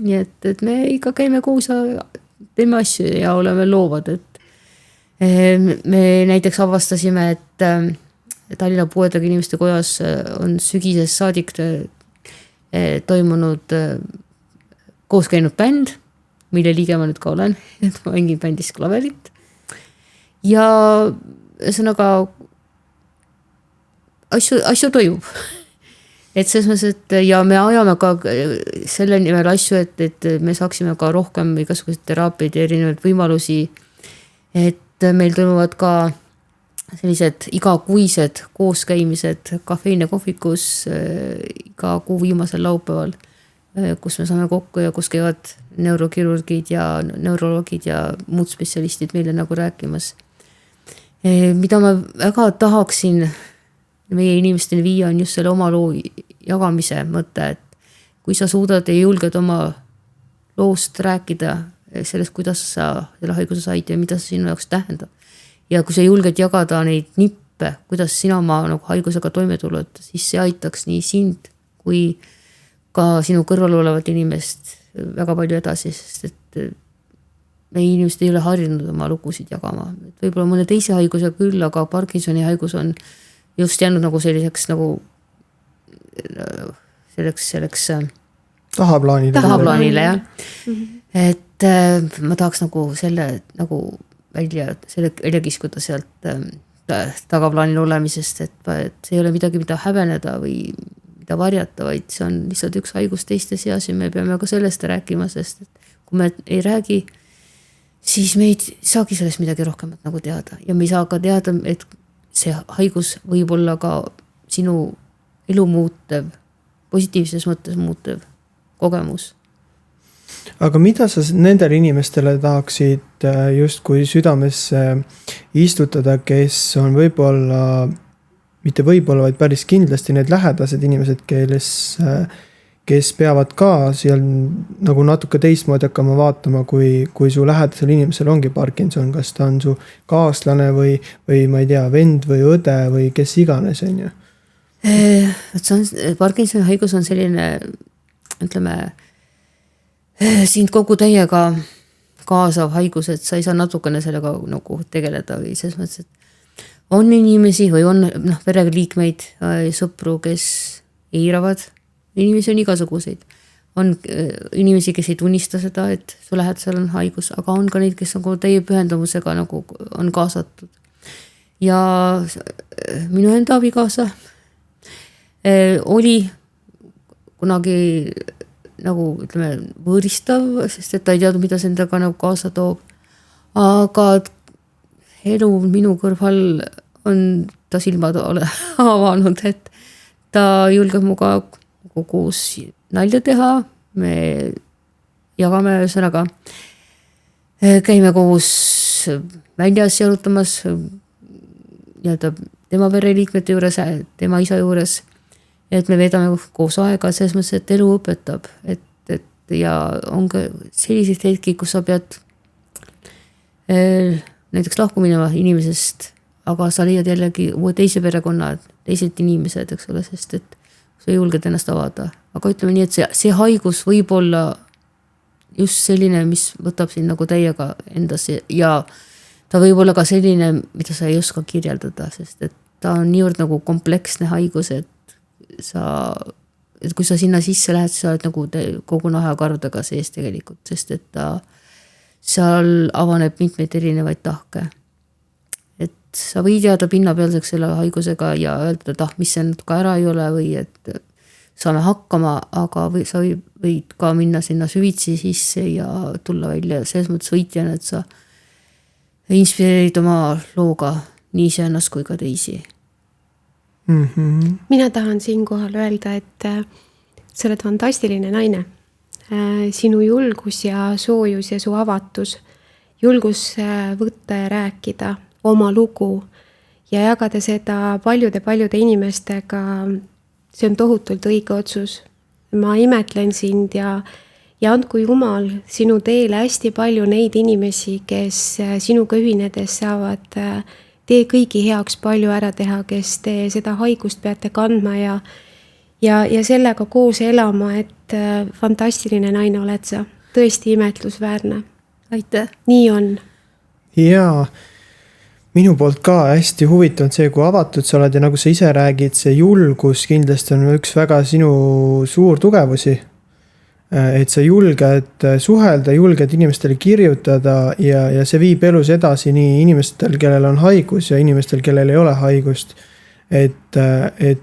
Nii et me ikka käime koos ja teeme asju ja oleme loovad. Et me näiteks avastasime, et Tallinna puuetega inimeste kojas on sügisest saadik toimunud koos käinud bänd, mille liige ma nüüd ka olen, et ma mängin bändis klaverit. Ja ühesõnaga asju toimub. Et selles mõttes, et ja me ajame ka selle nimel asju, et me saaksime ka rohkem igasuguseid teraapiaid ja erinevaid võimalusi, et meil toimuvad ka sellised igakuised kooskäimised kafeiin ja kohvikus iga kuu viimasel laupäeval, kus me saame kokku ja kus käivad neurokirurgid ja neurologid ja muud spetsialistid meile nagu rääkimas. Mida ma väga tahaksin meie inimesteni viia on just selle oma loo jagamise mõte, et kui sa suudad ja julged oma loost rääkida sellest, kuidas sa selle haiguse said ja mida see sinu jaoks tähendab. Ja kui sa julged jagada neid nippe, kuidas sina oma nagu haigusega toime tuled, siis see aitaks nii sind kui ka sinu kõrval olevat inimest väga palju edasi, sest et meie inimesed ei ole harjunud oma lugusid jagama. Võib-olla mõne teise haiguse küll, aga Parkinsoni haigus on just jäänud nagu selliseks nagu selleks tahaplaanile, jah. Et ma tahaks nagu selle nagu välja kiskuda sealt tagaplaanil olemisest, et see ei ole midagi, mida häbeneda või mida varjata, vaid see on lihtsalt üks haigus teiste seas ja me peame ka sellest rääkima, sest et kui me ei räägi, siis me ei saagi sellest midagi rohkemat nagu teada ja me ei saa ka teada, et see haigus võib olla ka sinu elu muutev, positiivses mõttes muutev kogemus. Aga mida sa nendele inimestele tahaksid justkui südamesse istutada, kes on võib-olla, mitte võib-olla, vaid päris kindlasti need lähedased inimesed, kes peavad ka seal nagu natuke teistmoodi hakkama vaatama, kui su lähedasel inimesel ongi Parkinson, kas ta on su kaaslane või ma ei tea, vend või õde või kes iganes, on ju? Parkinsoni haigus on selline, ütleme, sind kogu täiega kaasav haigus, et sa ei saa natukene sellega nagu tegeleda või selles mõttes, et on inimesi või on pereliikmeid, sõpru, kes eiravad. Inimesi on igasuguseid. On inimesi, kes ei tunnista seda, et su lähedasel on haigus, aga on ka neid, kes on teie pühendumusega nagu on kaasatud. Ja minu enda abikaasa oli kunagi nagu ütleme võõristav, sest et ta ei teadnud, mida see endaga nagu kaasa toob. Aga elu minu kõrval on ta silmad avanud, et ta julgeb muga koos nalja teha, me jagame ühesõnaga, käime koos väljas jalutamas, tema pereliikmete juures, tema isa juures. Et me veedame koos aega, selles mõttes, et elu õpetab, et ja on ka sellised hetki, kus sa pead näiteks lahku minema inimesest, aga sa leiad jällegi uue teise perekonna, teised inimesed, eks ole, sest et sa julged ennast avada. Aga ütleme nii, et see haigus võib olla just selline, mis võtab sind nagu täiega endasse ja ta võib olla ka selline, mida sa ei oska kirjeldada, sest et ta on niivõrd nagu kompleksne haigus, et kui sa sinna sisse lähed, sa oled nagu kogu nahakarvadega sees tegelikult, sest et ta seal avaneb mitmeid erinevaid tahke. Et sa võid jääda pinnapealseks selle haigusega ja öelda, et mis see natuke ära ei ole või et saame hakkama, aga sa võid ka minna sinna süvitsi sisse ja tulla välja selles mõttes võitjana, et sa inspireerid oma looga nii iseennast kui ka teisi. Mina tahan siinkohal öelda, et sa oled fantastiline naine. Sinu julgus ja soojus ja su avatus, julgus võtta ja rääkida oma lugu ja jagada seda paljude inimestega, see on tohutult õige otsus. Ma imetlen sind ja andku Jumal sinu teele hästi palju neid inimesi, kes sinuga ühinedes saavad tee kõigi heaks palju ära teha, kes te seda haigust peate kandma ja sellega koos elama, et fantastiline naine oled sa. Tõesti imetlusväärne. Aitäh. Nii on. Jaa, minu poolt ka hästi huvitav see, kui avatud sa oled ja nagu sa ise räägid, see julgus kindlasti on üks väga sinu suur tugevusi. Et sa julged suhelda, julged inimestele kirjutada ja see viib elus edasi nii inimestel, kellel on haigus ja inimestel, kellel ei ole haigust. Et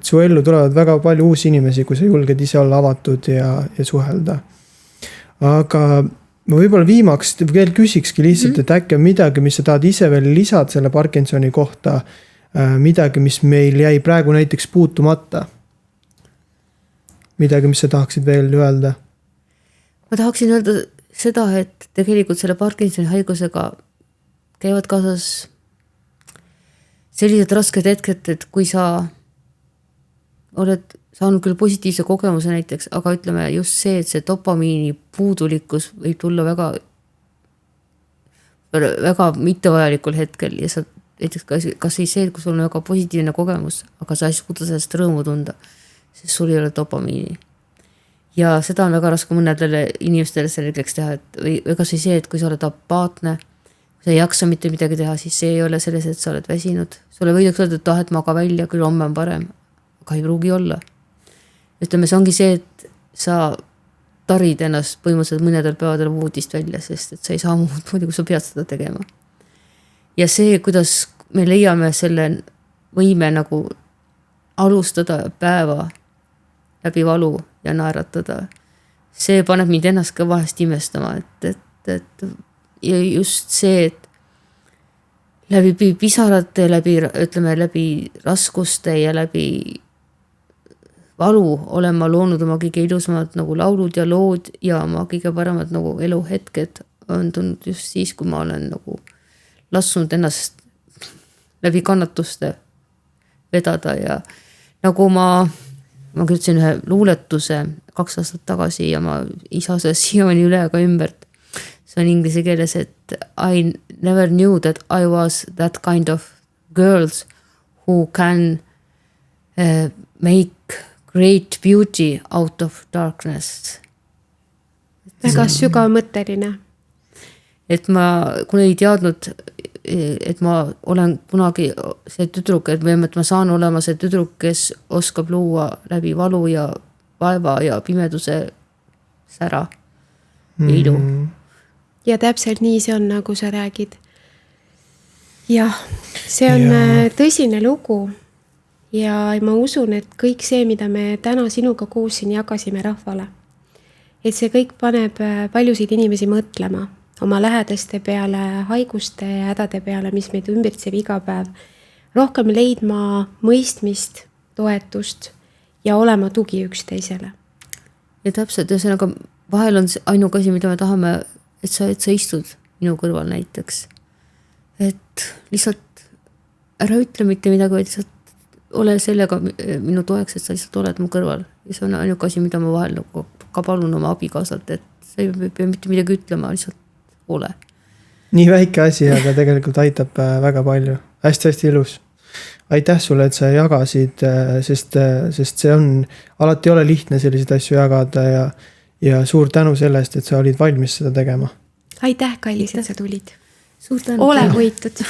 su ellu tulevad väga palju uusi inimesi, kui sa julged ise olla avatud ja suhelda. Aga ma võib-olla viimaks veel küsikski lihtsalt, et äkki on midagi, mis sa tahad ise veel lisada selle Parkinsoni kohta, midagi, mis meil jäi praegu näiteks puutumata. Midagi, mis sa tahaksid veel öelda? Ma tahaksin öelda seda, et tegelikult selle Parkinsoni haigusega käivad kaasas sellised rasked hetked, et kui sa oled saanud küll positiivse kogemuse näiteks, aga ütleme just see, et see dopamiini puudulikkus võib tulla väga mittevajalikul hetkel ja sa näiteks kas ei see, kui sul on väga positiivne kogemus, aga sa ei suuda sellest rõõmu tunda, sest sul ei ole dopamiini. Ja seda on väga raske mõnedele inimestele selgeks teha, et või kas või see, et kui sa oled apaatne, kui sa ei jaksa mitte midagi teha, siis see ei ole selles, et sa oled väsinud. Sulle võidaks öelda, et maga välja, küll homme on parem, aga ei pruugi olla. Ütleme, see ongi see, et sa tarid ennast põhimõtteliselt mõnedel päevadel voodist välja, sest et sa ei saa muud moodi, kui sa pead seda tegema. Ja see, kuidas me leiame selle võime nagu alustada päeva läbi valu ja naeratada. See paneb mind ennast ka vahest imestama, et ja just see, et läbi pisarate, läbi raskuste ja läbi valu olen ma loonud oma kõige ilusamad nagu laulud ja lood ja oma kõige paremad nagu eluhetked on tulnud just siis, kui ma olen nagu lassunud ennast läbi kannatuste vedada ja nagu ma kirjutasin ühe luuletuse 2 aastat tagasi ja ma isa sellest siiamaani üle ka ümbert. See on inglise keeles, et I never knew that I was that kind of girls who can make great beauty out of darkness. Väga sügavmõtteline. Et ma, kun ei teadnud, et ma olen kunagi see tüdruk, et ma saan olema see tüdruk, kes oskab luua läbi valu ja vaeva ja pimeduse sära ja ilu. Ja täpselt nii see on, nagu sa räägid. Jah, see on tõsine lugu ja ma usun, et kõik see, mida me täna sinuga koos siin jagasime rahvale, et see kõik paneb paljusid inimesi mõtlema oma lähedaste peale, haiguste ja hädade peale, mis meid ümbritseb iga päev. Rohkem leidma mõistmist, toetust ja olema tugi üksteisele. Ja täpselt, ühesõnaga vahel on ainuke asi, mida me tahame, et sa istud minu kõrval näiteks. Et lihtsalt ära ütle mitte midagi, vaid lihtsalt ole sellega minu toeks, et sa lihtsalt oled mu kõrval. Ja see on ainuke asi, mida ma vahel nagu ka palun oma abikaasalt, et sa ei pea mitte midagi ütlema, lihtsalt ole. Nii väike asi, aga tegelikult aitab väga palju. Hästi-hästi ilus. Aitäh sulle, et sa jagasid, sest see on, alati ei ole lihtne selliseid asju jagada ja suur tänu sellest, et sa olid valmis seda tegema. Aitäh, kallis, et sa tulid. Suur tänu. Ole hoitud.